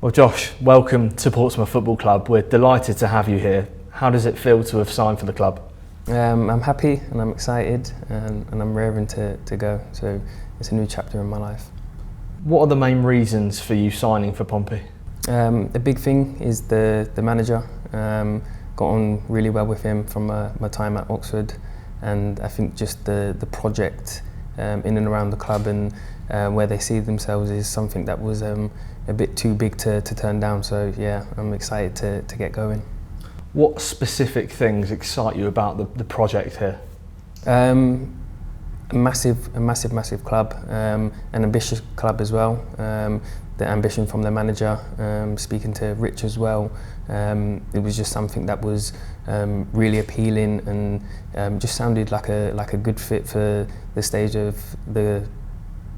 Well, Josh, welcome to Portsmouth Football Club. We're delighted to have you here. How does it feel to have signed for the club? I'm happy and I'm excited and I'm raring to go. So it's a new chapter in my life. What are the main reasons for you signing for Pompey? The big thing is the manager. Got on really well with him from my time at Oxford, and I think just the project in and around the club and where they see themselves is something that was a bit too big to turn down. So yeah, I'm excited to get going. What specific things excite you about the project here? A massive club, an ambitious club as well. The ambition from the manager, speaking to Rich as well, it was just something that was really appealing and just sounded like a good fit for the stage of the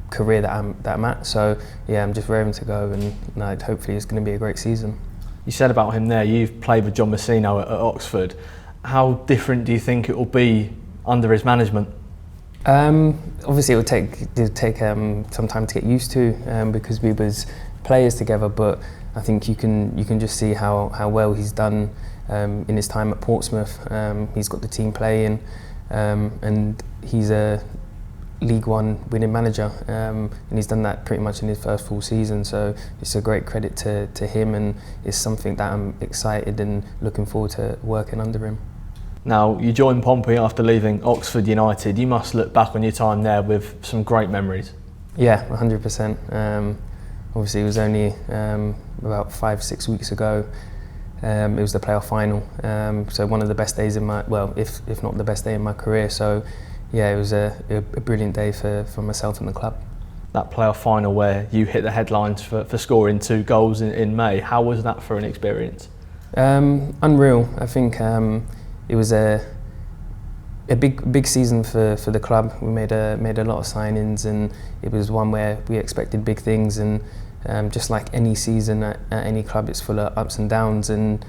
career that I'm at. So yeah, I'm just raring to go, and hopefully it's going to be a great season. You said about him there, you've played with John McGreal at Oxford. How different do you think it will be under his management? Obviously it would take some time to get used to because we was players together, but I think you can just see how well he's done in his time at Portsmouth. He's got the team playing, and he's a League One winning manager, and he's done that pretty much in his first full season, so it's a great credit to him, and it's something that I'm excited and looking forward to working under him. Now, you joined Pompey after leaving Oxford United. You must look back on your time there with some great memories. Yeah, 100%. Obviously, it was only about 5-6 weeks ago. It was the playoff final, so one of the best days in my, well, if not the best day in my career. So, yeah, it was a brilliant day for myself and the club. That playoff final where you hit the headlines for scoring 2 goals in May. How was that for an experience? Unreal. I think it was a big season for the club. We made a lot of signings, and it was one where we expected big things. And just like any season at any club, it's full of ups and downs. And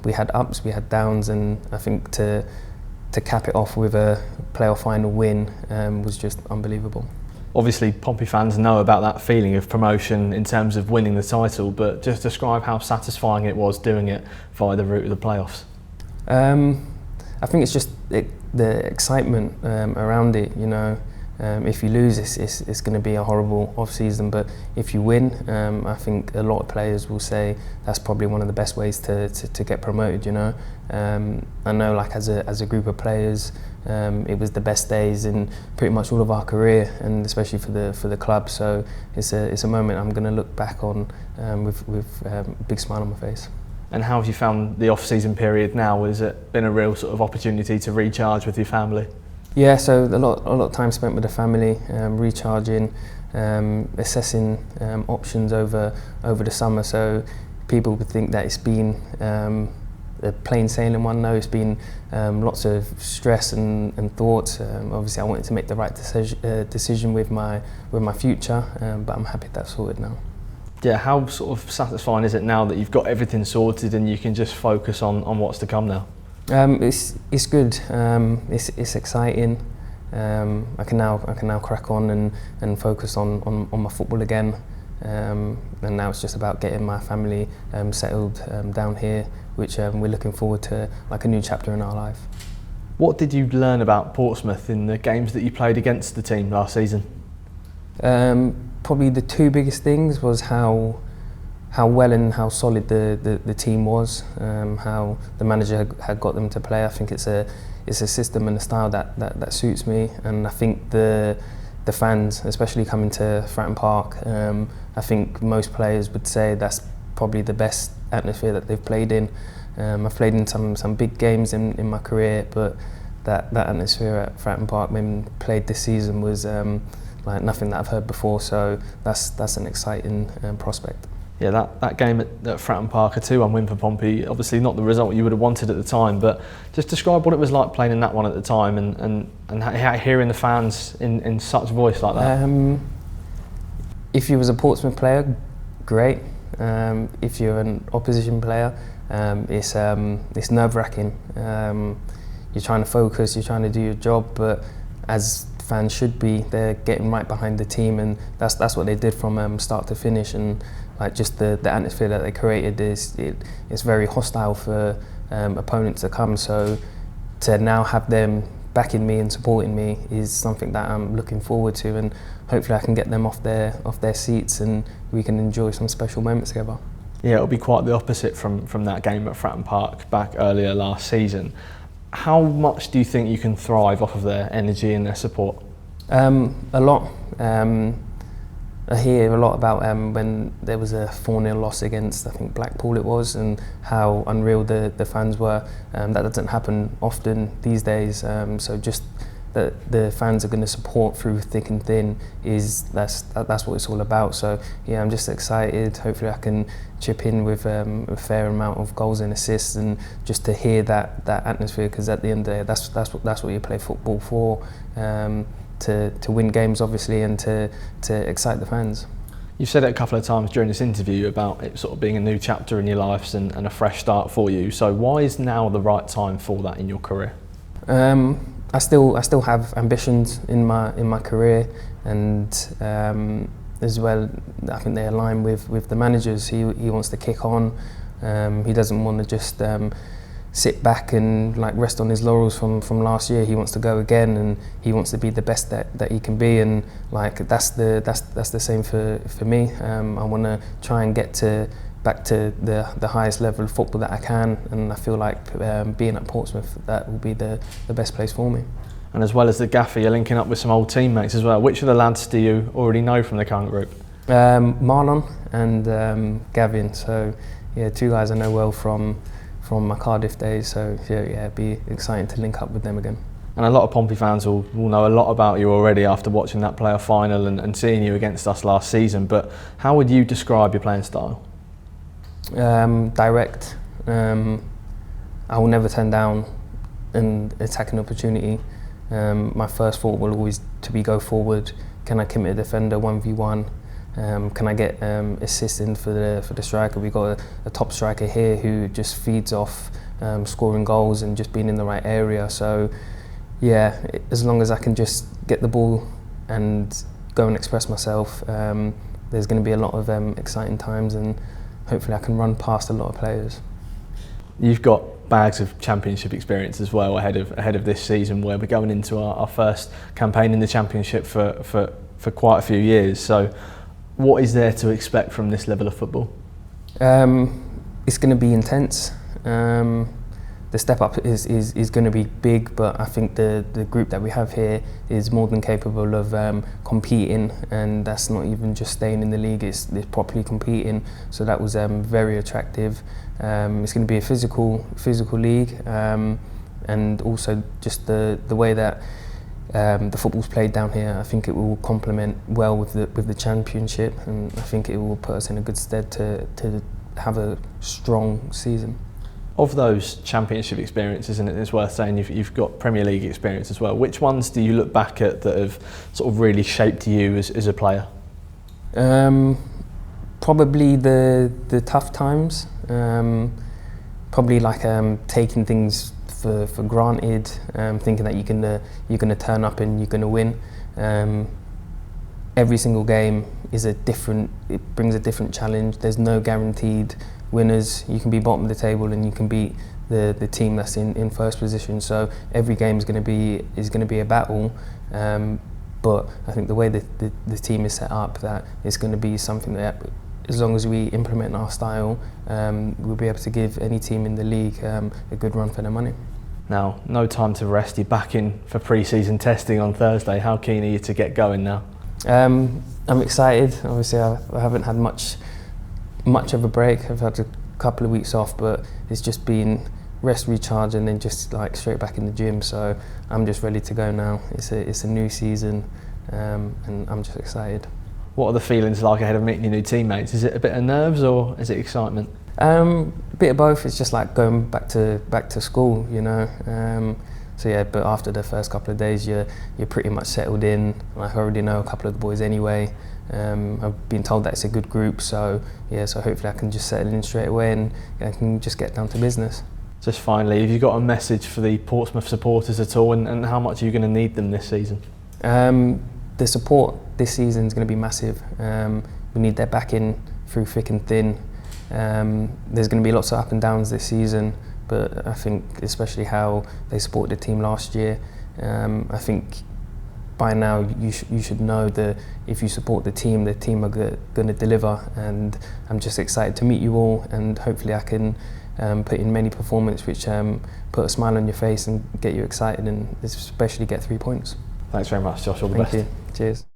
we had ups, we had downs, and I think to cap it off with a playoff final win was just unbelievable. Obviously, Pompey fans know about that feeling of promotion in terms of winning the title, but just describe how satisfying it was doing it via the route of the playoffs. I think it's just the excitement around it. You know, if you lose, it's going to be a horrible off-season. But if you win, I think a lot of players will say that's probably one of the best ways to get promoted. You know, I know, like as a group of players, it was the best days in pretty much all of our career, and especially for the club. So it's a moment I'm going to look back on with a big smile on my face. And how have you found the off-season period now? Has it been a real sort of opportunity to recharge with your family? Yeah, so a lot of time spent with the family, recharging, assessing options over the summer. So people would think that it's been a plain sailing one. No, it's been lots of stress and thoughts. Obviously, I wanted to make the right decision with my future, but I'm happy that's sorted now. Yeah, how sort of satisfying is it now that you've got everything sorted and you can just focus on what's to come now? It's good. It's exciting. I can now crack on and focus on my football again. And now it's just about getting my family settled down here, which we're looking forward to, like a new chapter in our life. What did you learn about Portsmouth in the games that you played against the team last season? Probably the 2 biggest things was how well and how solid the team was, how the manager had got them to play. I think it's a system and a style that suits me, and I think the fans, especially coming to Fratton Park, I think most players would say that's probably the best atmosphere that they've played in. I've played in some big games in my career, but that atmosphere at Fratton Park when played this season was like nothing that I've heard before, so that's an exciting prospect. Yeah, that game at Fratton Park, a 2-1 win for Pompey, obviously not the result you would have wanted at the time, but just describe what it was like playing in that one at the time and hearing the fans in such voice like that. If you was a Portsmouth player, great. If you're an opposition player, it's nerve-wracking. You're trying to focus, you're trying to do your job, but as fans should be. They're getting right behind the team, and that's what they did from start to finish. And like just the atmosphere that they created it's very hostile for opponents to come. So to now have them backing me and supporting me is something that I'm looking forward to, and hopefully I can get them off their seats and we can enjoy some special moments together. Yeah, it'll be quite the opposite from that game at Fratton Park back earlier last season. How much do you think you can thrive off of their energy and their support? A lot. I hear a lot about when there was a 4-0 loss against, I think, Blackpool it was, and how unreal the fans were. That doesn't happen often these days, so just that the fans are going to support through thick and thin that's what it's all about. So yeah, I'm just excited. Hopefully I can chip in with a fair amount of goals and assists, and just to hear that atmosphere, because at the end of the day that's what you play football for, to win games obviously, and to excite the fans. You've said it a couple of times during this interview about it sort of being a new chapter in your lives and a fresh start for you. So why is now the right time for that in your career? I still have ambitions in my career, and as well, I think they align with the managers. He wants to kick on. He doesn't want to just sit back and like rest on his laurels from last year. He wants to go again, and he wants to be the best that he can be. And like that's the same for me. I want to try and get back to the highest level of football that I can, and I feel like being at Portsmouth, that will be the best place for me. And as well as the gaffer, you're linking up with some old teammates as well. Which of the lads do you already know from the current group? Marlon and Gavin. So yeah, two guys I know well from my Cardiff days. So yeah, it'd be exciting to link up with them again. And a lot of Pompey fans will know a lot about you already after watching that playoff final and seeing you against us last season. But how would you describe your playing style? Direct. I will never turn down an attacking opportunity. My first thought will always to be go forward. Can I commit a defender 1v1? Can I get assisting for the striker? We've got a top striker here who just feeds off scoring goals and just being in the right area. So yeah, as long as I can just get the ball and go and express myself, there's going to be a lot of exciting times, and hopefully I can run past a lot of players. You've got bags of championship experience as well ahead of this season, where we're going into our first campaign in the championship for quite a few years. So what is there to expect from this level of football? It's going to be intense. The step up is going to be big, but I think the group that we have here is more than capable of competing, and that's not even just staying in the league, it's properly competing. So that was very attractive. It's going to be a physical league, and also just the way that the football's played down here. I think it will complement well with the championship, and I think it will put us in a good stead to have a strong season. Of those championship experiences, and it's worth saying you've got Premier League experience as well, which ones do you look back at that have sort of really shaped you as a player? Probably the tough times. Probably like taking things for granted, thinking that you're gonna turn up and you're gonna win. Every single game is it brings a different challenge. There's no guaranteed winners. You can be bottom of the table and you can beat the team that's in first position. So every game is going to be a battle. But I think the way the team is set up, that it's going to be something that, as long as we implement our style, we'll be able to give any team in the league a good run for their money. Now, no time to rest. You're back in for pre-season testing on Thursday. How keen are you to get going now? I'm excited. Obviously, I haven't had much of a break. I've had a couple of weeks off, but it's just been rest, recharge, and then just like straight back in the gym. So I'm just ready to go now. It's a new season, and I'm just excited. What are the feelings like ahead of meeting your new teammates? Is it a bit of nerves or is it excitement? A bit of both. It's just like going back to school, you know. So yeah, but after the first couple of days, you're pretty much settled in. Like, I already know a couple of the boys anyway. I've been told that it's a good group, so yeah. So hopefully I can just settle in straight away and I can just get down to business. Just finally, have you got a message for the Portsmouth supporters at all, and how much are you going to need them this season? The support this season is going to be massive. We need their backing through thick and thin. There's going to be lots of up and downs this season, but I think especially how they supported the team last year, I think by now you should know that if you support the team are going to deliver, and I'm just excited to meet you all, and hopefully I can put in many performances which put a smile on your face and get you excited, and especially get 3 points. Thanks very much, Josh. All the best. Thank you. Cheers.